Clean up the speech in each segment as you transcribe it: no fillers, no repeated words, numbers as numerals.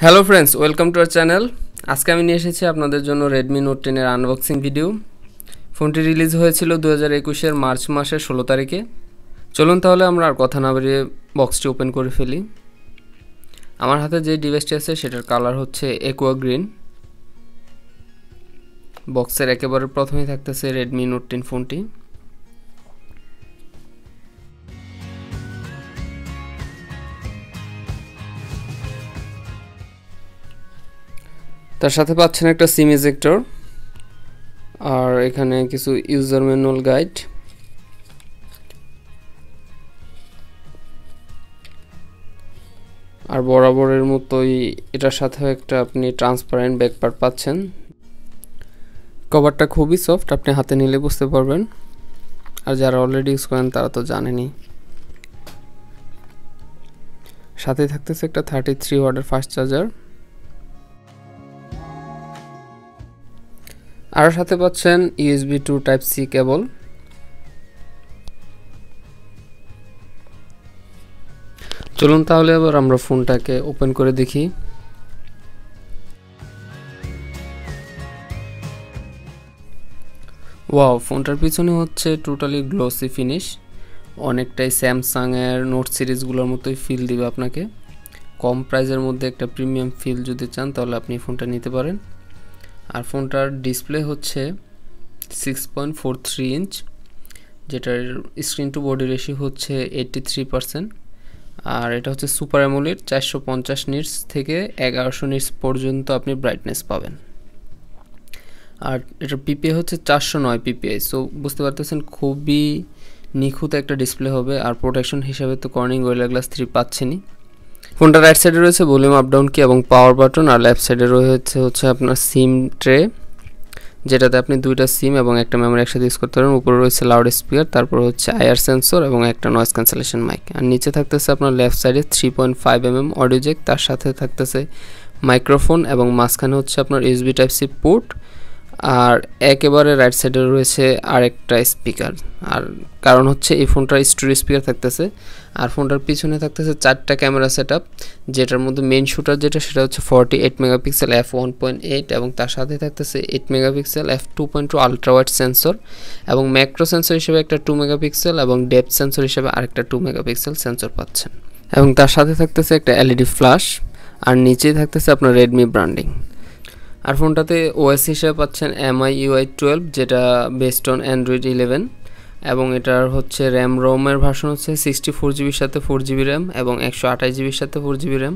Hello friends, welcome to our channel. আজকে আমি নিয়ে এসেছি আপনাদের জন্য রেডমি নোট 10 এর আনবক্সিং ভিডিও। ফোনটি রিলিজ হয়েছিল 2021 মার্চ মাসের 16 তারিখে। চলুন তাহলে আমরা আর কথা না বাড়িয়ে বক্সটি ওপেন করে ফেলি। আমার হাতে যে ডিভাইসটি আছে সেটার কালার হচ্ছে অ্যাকোয়া গ্রিন। বক্সের একেবারে প্রথমেই থাকতেছে রেডমি নোট 10 ফোনটি। তার সাথে পাচ্ছেন একটা সিম ইজেক্টর, আর এখানে কিছু ইউজার ম্যানুয়াল গাইড, আর বরাবরের মতোই এটার সাথে একটা আপনি ট্রান্সপারেন্ট ব্যাক পার্ট পাচ্ছেন। কভারটা খুবই সফট, আপনি হাতে নিলে বুঝতে পারবেন, আর যারা অলরেডি ইউজ করেন তারা তো জানেনই। সাথে থাকতেছে একটা 33 ওয়াটের ফাস্ট চার্জার, আর সাথে পাচ্ছেন USB 2 টাইপ সি কেবল। চলুন তাহলে এবার আমরা ফোনটাকে ওপেন করে দেখি। ওয়াও, ফোনটার পিছনে হচ্ছে টোটালি গ্লসি ফিনিশ, অনেকটাই স্যামসাং এর নোট সিরিজগুলোর মতোই ফিল দিবে আপনাকে। কম প্রাইসের মধ্যে একটা প্রিমিয়াম ফিল যদি চান তাহলে আপনি ফোনটা নিতে পারেন। আর ফোনটার ডিসপ্লে হচ্ছে 6.43 ইঞ্চ, যেটার স্ক্রিন টু বডি রেশিও হচ্ছে 83%। আর এটা হচ্ছে সুপার অ্যামোলেড, 450 নিটস থেকে 1100 নিটস পর্যন্ত আপনি ব্রাইটনেস পাবেন। আর এটার পিপিআই হচ্ছে 409 পিপিআই। সো বুঝতে পারতেছেন খুবই নিখুঁত একটা ডিসপ্লে হবে। আর প্রোটেকশন হিসাবে তো কর্নিং গোরিলা গ্লাস 3 পাচ্ছেনই। ফোনটার রাইট সাইডে রয়েছে ভলিউম আপ ডাউন কি এবং পাওয়ার বাটন, আর লেফট সাইডে রয়েছে আপনার সিম ট্রে, যেটাতে আপনি দুইটা সিম এবং একটা মেমোরি একসাথে ইউজ করতে পারেন। উপরে রয়েছে লাউড স্পিকার, তারপর হচ্ছে আইআর সেন্সর এবং একটা নয়েজ ক্যান্সেলেশন মাইক। আর নিচে থাকতেছে আপনার লেফট সাইডে 3.5mm অডিও জ্যাক, তার সাথে থাকতেছে মাইক্রোফোন এবং মাঝখানে হচ্ছে আপনার USB টাইপ সি পোর্ট। আর একেবারে রাইট সাইডে রয়েছে আরেকটা স্পিকার, আর কারণ হচ্ছে এই ফোনটার স্টোরেজ স্পিকার থাকতেছে। আর ফোনটার পিছনে থাকতেছে 4টা ক্যামেরা সেটআপ, যেটার মধ্যে মেইন শুটার সেটা হচ্ছে 48 মেগাপিক্সেল f1.8, এবং তার সাথে থাকতেছে 8 megapixel f2.2 ultra wide sensor, এবং ম্যাক্রো সেন্সর হিসেবে একটা 2 মেগাপিক্সেল এবং ডেপথ সেন্সর হিসেবে আরেকটা 2 মেগাপিক্সেল সেন্সর পাচ্ছেন। এবং তার সাথে থাকতেছে একটা এলইডি ফ্ল্যাশ, আর নিচেই থাকতেছে আপনার রেডমি ব্র্যান্ডিং। আর ফোনটাতে ওএস হিসেবে পাচ্ছেন MIUI 12, যেটা বেসড অন অ্যান্ড্রয়েড 11, এবং এটার হচ্ছে র্যাম রোমের ভার্সন হচ্ছে 64GBর সাথে 4GB র্যাম এবং 128GBর সাথে 4GB র্যাম।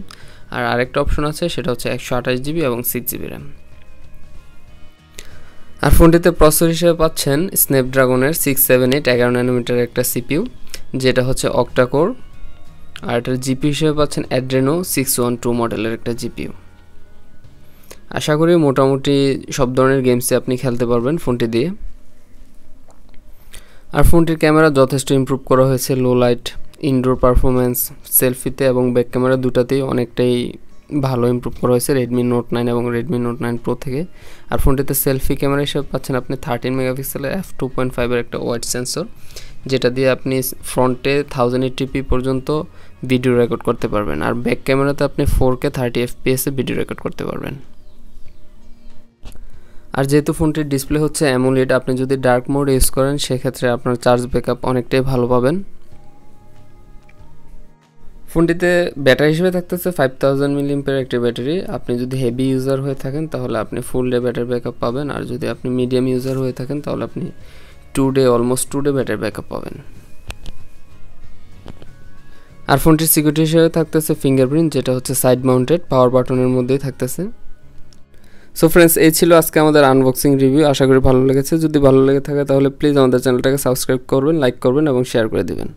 আর আরেকটা অপশন আছে, সেটা হচ্ছে 128GB এবং 6GB র্যাম। আর ফোনটিতে প্রসেসর হিসেবে পাচ্ছেন স্ন্যাপড্রাগনের 678 11 ন্যানোমিটার একটা CPU, যেটা হচ্ছে অক্টা কোর। আর এটার জিপিইউ হিসেবে পাচ্ছেন অ্যাড্রেনো 612 মডেলের একটা জিপিইউ। আশা করি মোটামুটি সব ধরনের গেমসে আপনি খেলতে পারবেন ফোনটি দিয়ে। আর ফোনটির ক্যামেরা যথেষ্ট ইমপ্রুভ করা হয়েছে, লো লাইট, ইনডোর পারফরমেন্স, সেলফিতে এবং ব্যাক ক্যামেরা দুটাতেই অনেকটাই ভালো ইমপ্রুভ করা হয়েছে রেডমি নোট 9 এবং রেডমি নোট 9 প্রো থেকে। আর ফোনটিতে সেলফি ক্যামেরা হিসেবে পাচ্ছেন আপনি 13 মেগাপিক্সেলের f2.5 এর একটা ওয়াইড সেন্সর, যেটা দিয়ে আপনি ফ্রন্টে 1080p পর্যন্ত ভিডিও রেকর্ড করতে পারবেন। আর ব্যাক ক্যামেরাতে আপনি 4K 30fps এ ভিডিও রেকর্ড করতে পারবেন। আর যেহেতু ফোনটির ডিসপ্লে হচ্ছে অ্যামোলেড, আপনি যদি ডার্ক মোড ইউজ করেন সেক্ষেত্রে আপনার চার্জ ব্যাকআপ অনেকটাই ভালো পাবেন। ফোনটিতে ব্যাটারি হিসেবে থাকতেছে 5000 mAh একটি ব্যাটারি। আপনি যদি হেভি ইউজার হয়ে থাকেন তাহলে আপনি ফুল ডে ব্যাটারি ব্যাকআপ পাবেন, আর যদি আপনি মিডিয়াম ইউজার হয়ে থাকেন তাহলে আপনি অলমোস্ট 2 ডে ব্যাটারি ব্যাকআপ পাবেন। আর ফোনটির সিকিউরিটি হিসেবে থাকতেছে ফিঙ্গারপ্রিন্ট, যেটা হচ্ছে সাইড মাউন্টেড, পাওয়ার বাটনের মধ্যেই থাকতেছে। সো ফ্রেন্ডস, এই ছিল আজকে আমাদের আনবক্সিং রিভিউ। আশা করি ভালো লেগেছে। যদি ভালো লেগে থাকে তাহলে প্লিজ আমাদের চ্যানেলটাকে সাবস্ক্রাইব করবেন, লাইক করবেন এবং শেয়ার করে দেবেন।